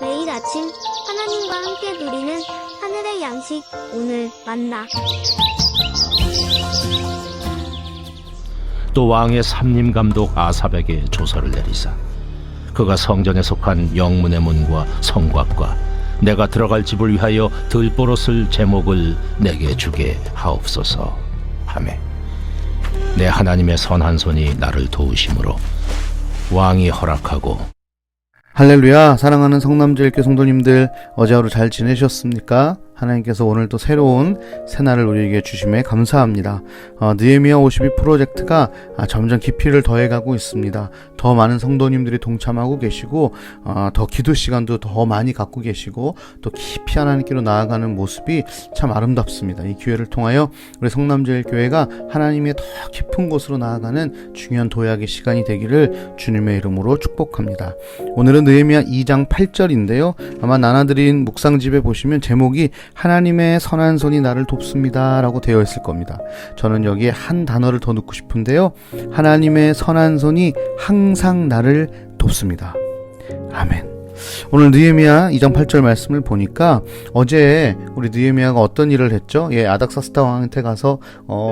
매일 아침 하나님과 함께 누리는 하늘의 양식, 오늘 만나. 또 왕의 삼림 감독 아삽에게 조서를 내리사 그가 성전에 속한 영문의 문과 성곽과 내가 들어갈 집을 위하여 들보로 쓸 제목을 내게 주게 하옵소서 하매 내 하나님의 선한 손이 나를 도우심으로 왕이 허락하고. 할렐루야. 사랑하는 성남제일교회 성도님들, 어제 하루 잘 지내셨습니까? 하나님께서 오늘 또 새로운 새날을 우리에게 주심에 감사합니다. 느헤미야 52 프로젝트가 점점 깊이를 더해가고 있습니다. 더 많은 성도님들이 동참하고 계시고 더 기도 시간도 더 많이 갖고 계시고 또 깊이 하나님께로 나아가는 모습이 참 아름답습니다. 이 기회를 통하여 우리 성남제일교회가 하나님의 더 깊은 곳으로 나아가는 중요한 도약의 시간이 되기를 주님의 이름으로 축복합니다. 오늘은 느헤미야 2장 8절인데요. 아마 나눠드린 묵상집에 보시면 제목이 하나님의 선한 손이 나를 돕습니다 라고 되어 있을 겁니다. 저는 여기에 한 단어를 더 넣고 싶은데요. 하나님의 선한 손이 항상 나를 돕습니다. 아멘. 오늘 느헤미야 2장 8절 말씀을 보니까 어제 우리 느헤미야가 어떤 일을 했죠? 아닥사스다 왕한테 가서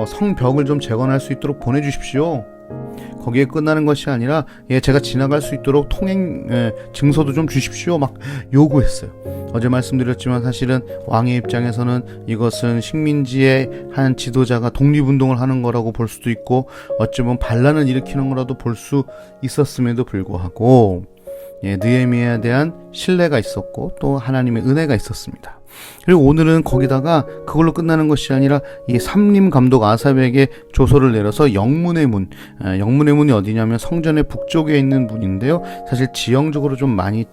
성벽을 좀 재건할 수 있도록 보내주십시오. 거기에 끝나는 것이 아니라 제가 지나갈 수 있도록 통행 증서도 좀 주십시오 막 요구했어요. 어제 말씀드렸지만 사실은 왕의 입장에서는 이것은 식민지의 한 지도자가 독립운동을 하는 거라고 볼 수도 있고 어찌 보면 반란을 일으키는 거라도 볼 수 있었음에도 불구하고 느헤미야에 대한 신뢰가 있었고 또 하나님의 은혜가 있었습니다. 그리고 오늘은 거기다가 그걸로 끝나는 것이 아니라 이 삼림 감독 아삽에게 조서를 내려서 영문의 영문의 문이 어디냐면 성전의 북쪽에 있는 문인데요. 사실 지형적으로 좀 많이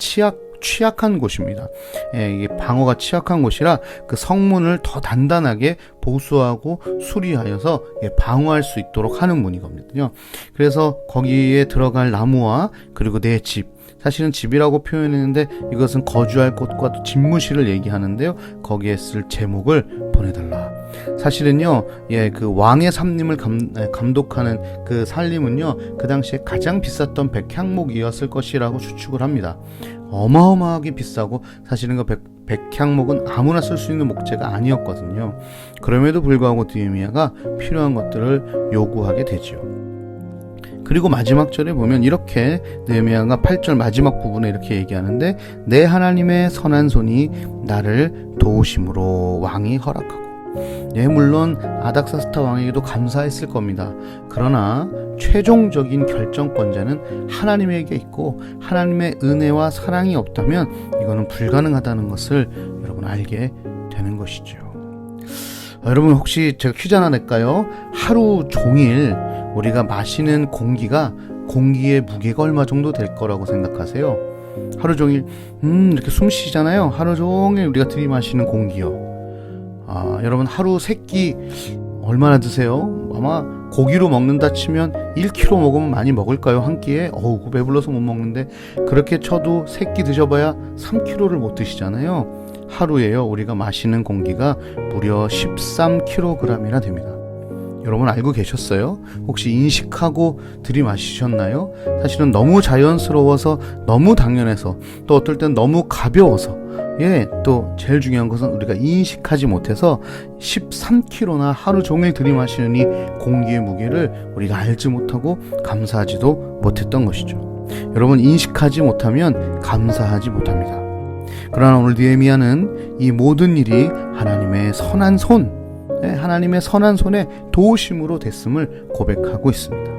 취약한 곳입니다. 이게 방어가 취약한 곳이라 그 성문을 더 단단하게 보수하고 수리하여서 방어할 수 있도록 하는 문이거든요. 그래서 거기에 들어갈 나무와 그리고 내 집, 사실은 집이라고 표현했는데 이것은 거주할 곳과 또 집무실을 얘기하는데요. 거기에 쓸 제목을 보내달라. 사실은요, 그 왕의 삼림을 감독하는 그 살림은요, 그 당시에 가장 비쌌던 백향목이었을 것이라고 추측을 합니다. 어마어마하게 비싸고 사실은 그 백향목은 아무나 쓸 수 있는 목재가 아니었거든요. 그럼에도 불구하고 느헤미야가 필요한 것들을 요구하게 되지요. 그리고 마지막 절에 보면 이렇게 느헤미야가 8절 마지막 부분에 이렇게 얘기하는데 내 하나님의 선한 손이 나를 도우심으로 왕이 허락하고. 물론 아닥사스다 왕에게도 감사했을 겁니다. 그러나 최종적인 결정권자는 하나님에게 있고 하나님의 은혜와 사랑이 없다면 이거는 불가능하다는 것을 여러분 알게 되는 것이죠. 여러분 혹시 제가 퀴즈 하나 낼까요? 하루 종일 우리가 마시는 공기의 무게가 얼마 정도 될 거라고 생각하세요? 하루 종일 이렇게 숨 쉬잖아요. 하루 종일 우리가 들이마시는 공기요. 여러분 하루 3끼 얼마나 드세요? 아마 고기로 먹는다 치면 1kg 먹으면 많이 먹을까요? 한 끼에? 배불러서 못 먹는데 그렇게 쳐도 3끼 드셔봐야 3kg를 못 드시잖아요. 하루에요 우리가 마시는 공기가 무려 13kg이나 됩니다. 여러분 알고 계셨어요? 혹시 인식하고 들이마시셨나요? 사실은 너무 자연스러워서 너무 당연해서 또 어떨 땐 너무 가벼워서 또 제일 중요한 것은 우리가 인식하지 못해서 13kg나 하루 종일 들이마시는 이 공기의 무게를 우리가 알지 못하고 감사하지도 못했던 것이죠. 여러분 인식하지 못하면 감사하지 못합니다. 그러나 오늘 느헤미야는 이 모든 일이 하나님의 선한 손의 도우심으로 됐음을 고백하고 있습니다.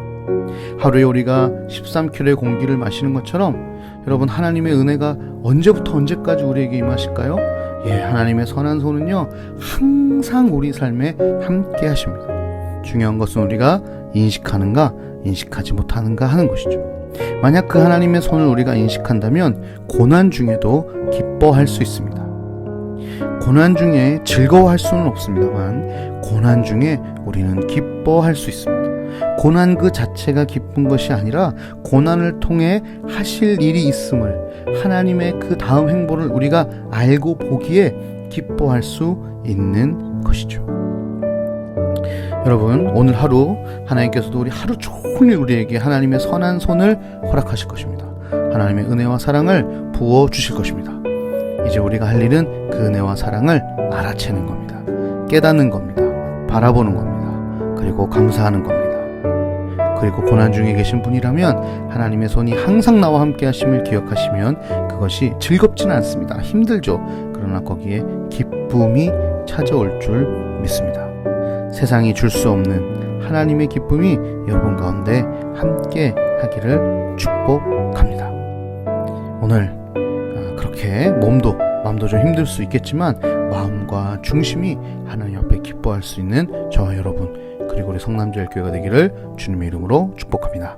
하루에 우리가 13kg의 공기를 마시는 것처럼 여러분 하나님의 은혜가 언제부터 언제까지 우리에게 임하실까요? 하나님의 선한 손은요 항상 우리 삶에 함께 하십니다. 중요한 것은 우리가 인식하는가 인식하지 못하는가 하는 것이죠. 만약 그 하나님의 손을 우리가 인식한다면 고난 중에도 기뻐할 수 있습니다. 고난 중에 즐거워할 수는 없습니다만 고난 중에 우리는 기뻐할 수 있습니다. 고난 그 자체가 기쁜 것이 아니라 고난을 통해 하실 일이 있음을 하나님의 그 다음 행보를 우리가 알고 보기에 기뻐할 수 있는 것이죠. 여러분, 오늘 하루 하나님께서도 우리 하루 종일 우리에게 하나님의 선한 손을 허락하실 것입니다. 하나님의 은혜와 사랑을 부어주실 것입니다. 이제 우리가 할 일은 그 은혜와 사랑을 알아채는 겁니다. 깨닫는 겁니다. 바라보는 겁니다. 그리고 감사하는 겁니다. 그리고 고난 중에 계신 분이라면 하나님의 손이 항상 나와 함께 하심을 기억하시면 그것이 즐겁지는 않습니다. 힘들죠. 그러나 거기에 기쁨이 찾아올 줄 믿습니다. 세상이 줄 수 없는 하나님의 기쁨이 여러분 가운데 함께 하기를 축복합니다. 오늘 그렇게 마음도 좀 힘들 수 있겠지만 마음과 중심이 하나님 앞에 기뻐할 수 있는 저와 여러분 그리고 우리 성남제일교회가 되기를 주님의 이름으로 축복합니다.